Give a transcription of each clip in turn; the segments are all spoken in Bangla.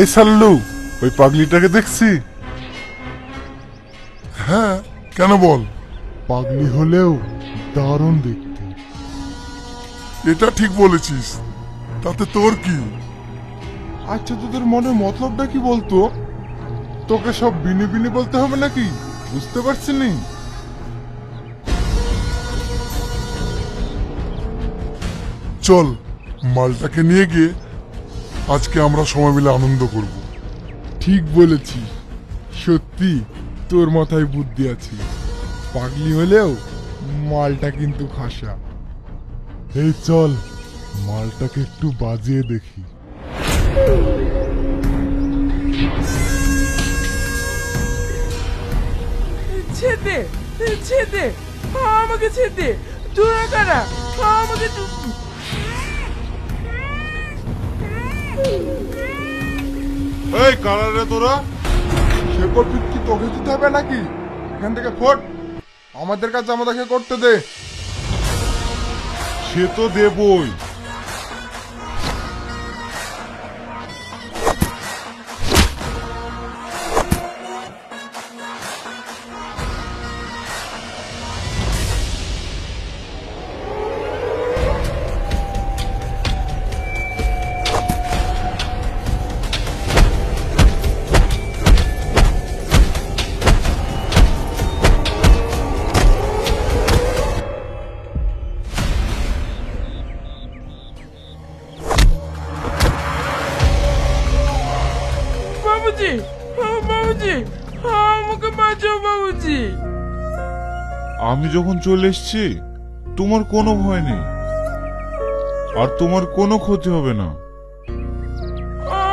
এই সাল্লু, ওই পাগলিটাকে দেখছি? হ্যাঁ, কেন বল? পাগলি হলেও দারুণ দেখতে। এটা ঠিক বলেছিস, তাতে তোর কি? আচ্ছা, তোদের মনে মতলবটা কি বলতো? তোকে সব বিনে বিনে বলতে হবে নাকি? বুঝতে পারছি নি। চল, মালটাকে নিয়ে গিয়ে আজকে আমরা সবাই মিলে আনন্দ করব। ঠিক বলেছিস, সত্যি তোর মাথায় বুদ্ধি আছে। পাগলি হলেও মালটা কিন্তু খাসা। এই চল, মালটাকে একটু বাজিয়ে দেখি। ছেদে ছেদে, আমাকে ছেদে, তোরা কারা? আমাকে এই কারা রে তোরা? শেকড় কি তোকে দিতে হবে নাকি? এখান থেকে ফোট, আমাদের কাছে আমাদেরকে করতে দে। সে তো দেবই। বাবুজি, বাবুজি, আমাকে বাঁচাও বাবুজি। আমি যখন চলে এসেছি তোমার কোনো ভয় নেই, আর তোমার কোনো ক্ষতি হবে না।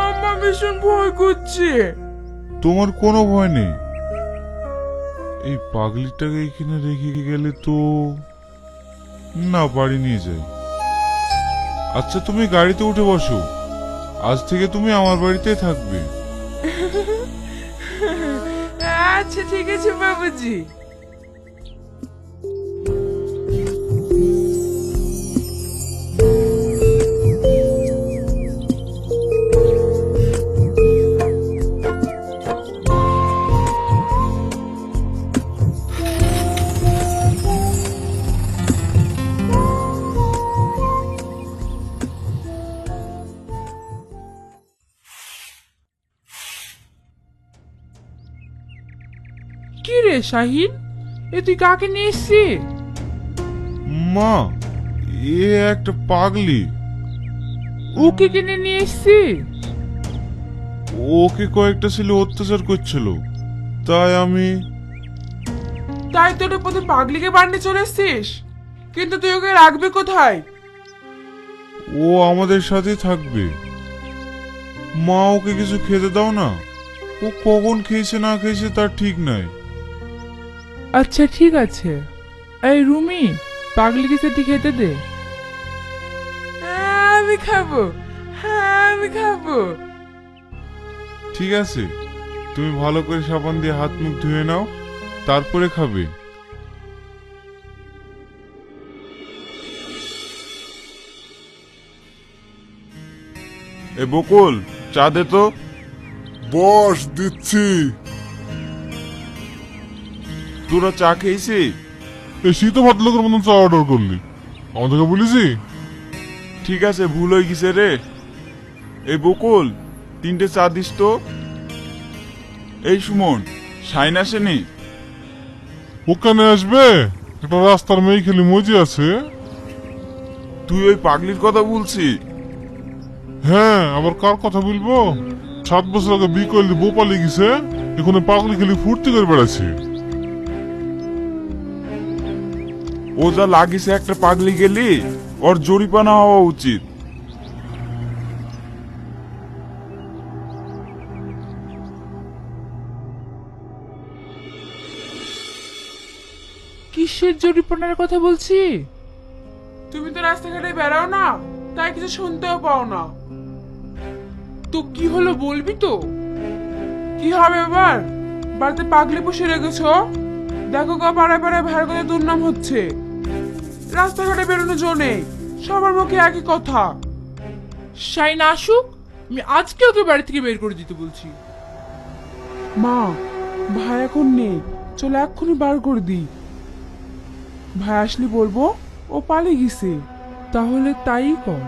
আমার ভীষণ ভয় করছে। তোমার কোনো ভয় নেই। এই পাগলিটাকে এখানে রেখে গেলে তো না, বাড়ি নিয়ে যাই। আচ্ছা, তুমি গাড়িতে উঠে বসো, আজ থেকে তুমি আমার বাড়িতেই থাকবে। আচ্ছা ঠিক আছে বাবুজি। কি রে শাহিন, এ তুই কাকে নিয়ে এসছিস? মা, এ একটা পাগলি। ওকে কিনে নিয়ে এসছিস? ওকে কয়েকটা ছেলে অত্যাচার করছিল, তাই আমি। তাই তোর প্রথম পাগলিকে বাড়িতে চলে এসছিস? কিন্তু তুই ওকে রাখবি কোথায়? ও আমাদের সাথেই থাকবে। মা, ওকে কিছু খেতে দাও না। ও কখন খেয়েছে না খেয়েছে তার ঠিক নাই। আচ্ছা ঠিক আছে। এই রুমি, পাগলিকে সেটি খেতে দে। আমি খাবো, আমি খাবো। ঠিক আছে, তুমি ভালো করে সাবান দিয়ে হাত মুখ ধুয়ে নাও, তারপরে খাবে। এ বকুল, চা দে তো। বস, দিচ্ছি। তোরা চা খেয়েছি? এই শীত ভদ্রলোকের মতন চা অর্ডার করলি, আমাদেরকে বলিসি? ঠিক আছে, ভুল হয়ে গেছে রে। এই বকুল, 3টে চা দিস তো। এই সুমন, শাইন আসেনি? ওখানে আসবে, একটা রাস্তার মেয়ে খেলি মজি আছে। তুই ওই পাগলির কথা বলছি? হ্যাঁ, আবার কার কথা বলবো? 7 বছর আগে বিয়ে করলি, বউ পালিয়ে গেছে, এখন পাগলি খেলি ফুর্তি করে বেড়াচ্ছে। ও যা লাগিছে একটা পাগলি গেলি, ওর জরিপানা হওয়া উচিত। কিসের জরিপানার কথা বলছি? তুমি তো রাস্তাঘাটে বেড়াও না, তাই কিছু শুনতেও পাও না। তো কি হলো বলবি তো? কি হবে এবার? বাড়িতে পাগলি পুষে রেখেছো? দেখো গো, পাড়ায় পাড়ায় ভাইয়ের কথা দুর্নাম হচ্ছে। রাস্তাঘাটে বেরোনো জো নেই, সবার মুখে একই কথা। শাইন আসুক, আমি আজকে ওকে বাড়ি থেকে বের করে দিতে বলছি। মা, ভাই এখন নেই, চলে এক্ষুনি বার করে দিই। ভাই আসলে বলবো ও পালিয়ে গেছে, তাহলে তাই কর।